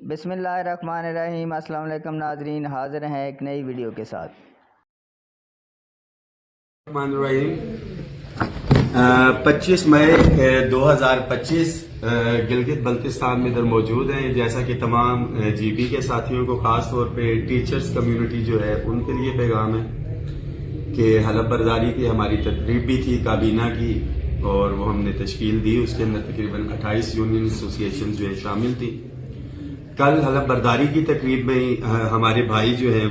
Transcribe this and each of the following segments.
बिस्मिल्लाहिर्रहमानिर्रहीम। अस्सलाम वालेकुम नाजरीन, हाजिर हैं एक नई वीडियो के साथ। 25 मई 2025 गिलगित बल्तिस्तान में इधर मौजूद हैं। जैसा कि तमाम जीबी के साथियों को खास तौर पे टीचर्स कम्युनिटी जो है उनके लिए पैगाम है कि हलफ बर्दारी की हमारी तकरीब भी थी काबीना की और वो हमने तश्कील दी। उसके अंदर तकरीबन 28 यूनियन एसोसिएशन जो है शामिल थी। कल हलफ बर्दारी की तकरीब में हमारे भाई जो है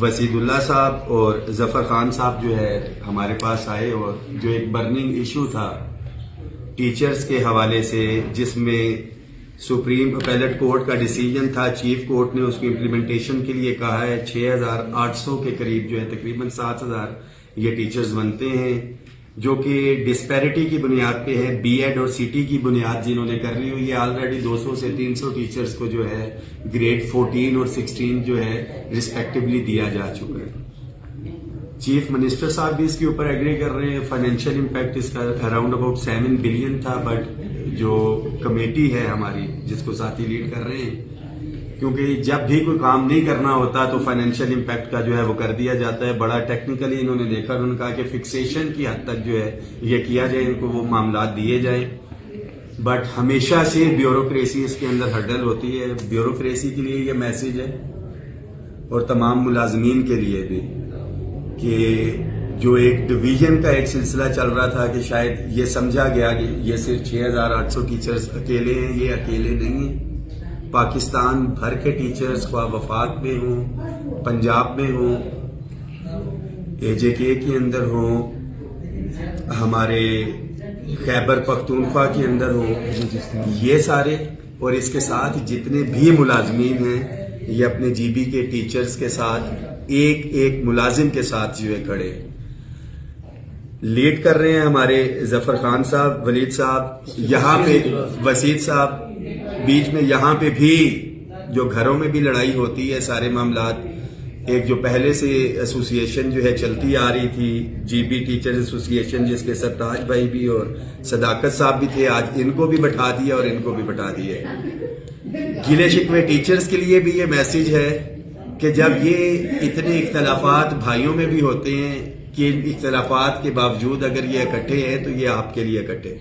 वसीदुल्लाह साहब और जफर खान साहब जो है हमारे पास आए और जो एक बर्निंग इशू था टीचर्स के हवाले से, जिसमें सुप्रीम अपीलेट कोर्ट का डिसीजन था, चीफ कोर्ट ने उसकी इम्प्लीमेंटेशन के लिए कहा है 6,800 के करीब जो है तकरीबन 7,000 ये टीचर्स बनते हैं, जो कि डिस्पैरिटी की बुनियाद पे है। बीएड और सीटी की बुनियाद जिन्होंने कर ली हुई है, ऑलरेडी 200 से 300 टीचर्स को जो है ग्रेड 14 और 16 जो है रिस्पेक्टिवली दिया जा चुका है। चीफ मिनिस्टर साहब भी इसके ऊपर एग्री कर रहे हैं। फाइनेंशियल इम्पैक्ट इसका अराउंड अबाउट 7 बिलियन था, बट जो कमेटी है हमारी जिसको साथी लीड कर रहे हैं, क्योंकि जब भी कोई काम नहीं करना होता तो फाइनेंशियल इम्पैक्ट का जो है वो कर दिया जाता है। बड़ा टेक्निकली इन्होंने देखा, उन्होंने कहा कि फिक्सेशन की हद तक जो है ये किया जाए, इनको वो मामला दिए जाए। बट हमेशा से ब्यूरोक्रेसी इसके अंदर हर्डल होती है। ब्यूरोक्रेसी के लिए ये मैसेज है और तमाम मुलाजमीन के लिए भी कि जो एक डिवीजन का एक सिलसिला चल रहा था कि शायद ये समझा गया कि ये सिर्फ 6,800 टीचर्स अकेले हैं, ये अकेले नहीं है। पाकिस्तान भर के टीचर्स ख्वाह वफाक में हों, पंजाब में हों, एजेके के अंदर हों, हमारे खैबर पख्तूनख्वा के अंदर हों, ये सारे और इसके साथ जितने भी मुलाजमीन हैं ये अपने जीबी के टीचर्स के साथ एक एक मुलाजिम के साथ जो है खड़े लीड कर रहे हैं। हमारे जफर खान साहब, वलीद साहब, यहाँ पे वसीद साहब, बीच में यहाँ पे भी जो घरों में भी लड़ाई होती है, सारे मामलात। एक जो पहले से एसोसिएशन जो है चलती आ रही थी, जीबी टीचर्स एसोसिएशन, जिसके सरताज भाई भी और सदाकत साहब भी थे, आज इनको भी बैठा दिया और इनको भी बैठा दिया। गिले शिकवे टीचर्स के लिए भी ये मैसेज है कि जब ये इतने इख्तलाफात भाइयों में भी होते हैं कि इन इख्तलाफात के बावजूद अगर ये इकट्ठे हैं तो ये आपके लिए इकट्ठे।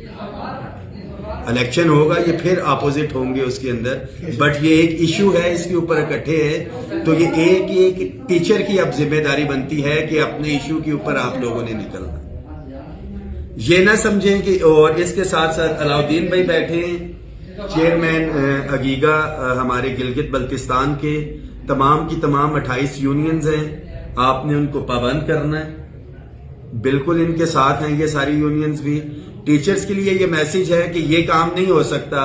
इलेक्शन होगा, ये फिर अपोजिट होंगे उसके अंदर, बट ये एक इशू है, इसके ऊपर इकट्ठे हैं। तो ये एक एक टीचर की अब जिम्मेदारी बनती है कि अपने इशू के ऊपर आप लोगों ने निकलना। ये ना समझें कि, और इसके साथ साथ अलाउद्दीन भाई बैठे हैं, चेयरमैन अगीगा हमारे गिलगित बल्तिस्तान के। तमाम की तमाम 28 यूनियंस हैं, आपने उनको पाबंद करना है। बिल्कुल इनके साथ हैं ये सारी यूनियंस भी। टीचर्स के लिए ये मैसेज है कि ये काम नहीं हो सकता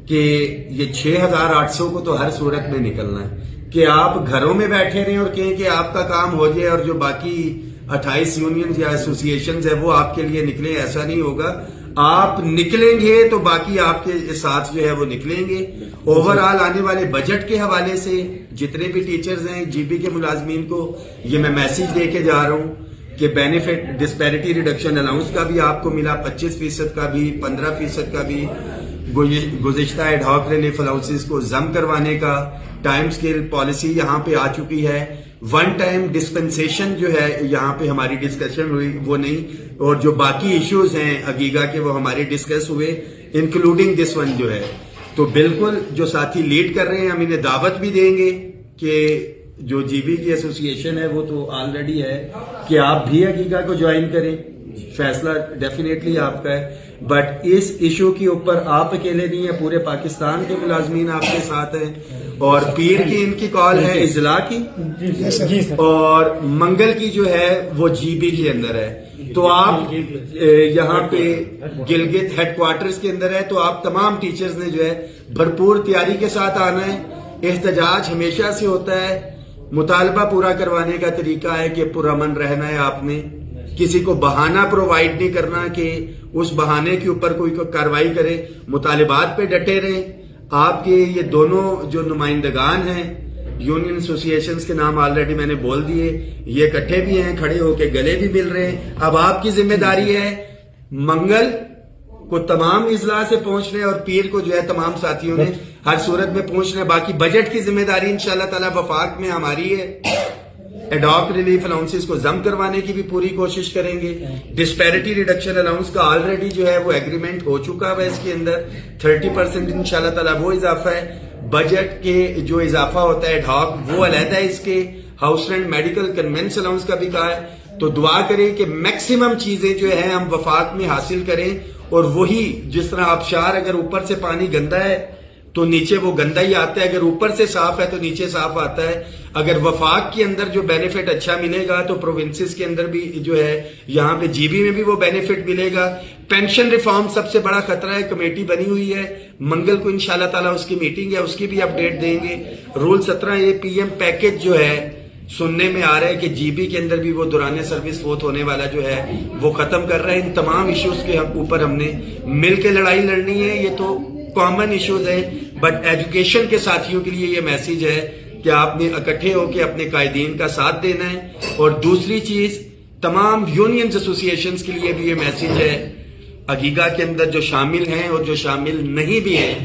कि ये 6,800 को तो हर सूरत में निकलना है कि आप घरों में बैठे रहें और कहें कि आपका काम हो जाए और जो बाकी 28 यूनियंस या एसोसिएशन है वो आपके लिए निकले। ऐसा नहीं होगा। आप निकलेंगे तो बाकी आपके साथ जो है वो निकलेंगे। ओवरऑल आने वाले बजट के हवाले से जितने भी टीचर्स हैं, जीबी के मुलाजमीन को ये मैं मैसेज दे के जा रहा हूं कि बेनिफिट डिस्पैरिटी रिडक्शन अलाउंस का भी आपको मिला, 25% का भी, 15% का भी। गुज़िश्ता एडहॉक रिलीफ अलाउंसेस को जम करवाने का टाइम स्केल पॉलिसी यहाँ पे आ चुकी है। वन टाइम डिस्पेंसेशन जो है यहाँ पे हमारी डिस्कशन हुई वो नहीं, और जो बाकी इश्यूज हैं अगीगा के वो हमारे डिस्कस हुए, इंक्लूडिंग दिस वन जो है। तो बिल्कुल जो साथी लीड कर रहे हैं हम इन्हें दावत भी देंगे कि जो जीबी की एसोसिएशन है वो तो ऑलरेडी है कि आप भी अगीगा को ज्वाइन करें। फैसला डेफिनेटली आपका है, बट इस इशू के ऊपर आप अकेले नहीं है, पूरे पाकिस्तान के मुलाजमीन आपके साथ हैं। और पीर की इनकी कॉल है इजला की, और मंगल की जो है वो जीबी के अंदर है। तो आप यहाँ पे गिलगित हेडक्वार्टर्स के अंदर है, तो आप तमाम टीचर्स ने जो है भरपूर तैयारी के साथ आना है। एहतजाज हमेशा से होता है, मुतालबा पूरा करवाने का तरीका है कि पुरअमन रहना है। आपने किसी को बहाना प्रोवाइड नहीं करना कि उस बहाने के ऊपर कोई कार्रवाई करे। मुतालिबात पे डटे रहें। आपके ये दोनों जो नुमाइंदगान हैं यूनियन एसोसिएशंस के नाम ऑलरेडी मैंने बोल दिए, ये इकट्ठे भी हैं, खड़े होके गले भी मिल रहे हैं। अब आपकी जिम्मेदारी है मंगल کو تمام اضلاع سے پہنچنا ہے اور پیر کو جو ہے تمام ساتھیوں نے ہر صورت میں پہنچنا ہے. باقی بجٹ کی ذمہ داری انشاءاللہ تعالی وفاق میں ہماری ہے. ایڈاک ریلیف الاؤنسز کو ضم کروانے کی بھی پوری کوشش کریں گے. ڈسپیرٹی ریڈکشن الاؤنس کا آلریڈی جو ہے وہ ایگریمنٹ ہو چکا ہے. اس کے اندر 30% انشاءاللہ تعالی وہ اضافہ ہے. بجٹ کے جو اضافہ ہوتا ہے ایڈاک وہ علیحدہ ہے. اس کے house rent medical conveyance allowance کا بھی کہا ہے. تو دعا کریں کہ میکسیمم چیزیں جو ہیں ہم وفاق میں حاصل کریں اور وہی جس طرح آبشار اگر اوپر سے پانی گندا ہے تو نیچے وہ گندا ہی آتا ہے, اگر اوپر سے صاف ہے تو نیچے صاف آتا ہے. اگر وفاق کے اندر جو بینیفٹ اچھا ملے گا تو پروونسز کے اندر بھی جو ہے یہاں پہ جی بی میں بھی وہ بینیفٹ ملے گا. پینشن ریفارم سب سے بڑا خطرہ ہے. کمیٹی بنی ہوئی ہے, منگل کو انشاءاللہ تعالی اس کی میٹنگ ہے, اس کی بھی اپڈیٹ دیں گے. رول 17 پی ایم پیکج جو ہے سننے میں آ رہا ہے کہ جی بی کے اندر بھی وہ دوران سروس فوت ہونے والا جو ہے وہ ختم کر رہا ہے. ان تمام ایشوز کے اوپر ہم نے مل کے لڑائی لڑنی ہے. یہ تو کامن ایشوز ہیں, بٹ ایجوکیشن کے ساتھیوں کے لیے یہ میسیج ہے کہ آپ نے اکٹھے ہو کے اپنے قائدین کا ساتھ دینا ہے. اور دوسری چیز تمام یونینز ایسوسی ایشنز کے لیے بھی یہ میسیج ہے عقیقہ کے اندر جو شامل ہیں اور جو شامل نہیں بھی ہیں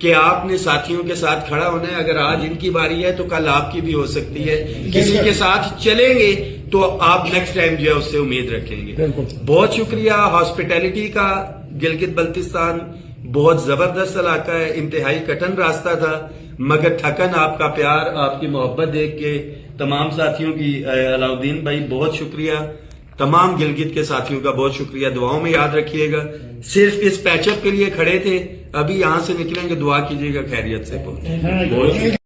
کہ آپ نے ساتھیوں کے ساتھ کھڑا ہونا ہے. اگر آج ان کی باری ہے تو کل آپ کی بھی ہو سکتی ہے. کسی کے ساتھ چلیں گے تو آپ نیکسٹ ٹائم جو ہے اس سے امید رکھیں گے. بہت شکریہ. ہاسپٹیلٹی کا گلگت بلتستان بہت زبردست علاقہ ہے. انتہائی کٹن راستہ تھا مگر تھکن آپ کا پیار, آپ کی محبت دیکھ کے تمام ساتھیوں کی. علاؤدین بھائی بہت شکریہ. تمام گلگت کے ساتھیوں کا بہت شکریہ. دعاؤں میں یاد رکھیے گا. صرف اس پیچ اپ کے لیے کھڑے تھے, ابھی یہاں سے نکلیں گے, دعا کیجیے گا خیریت سے پہنچے.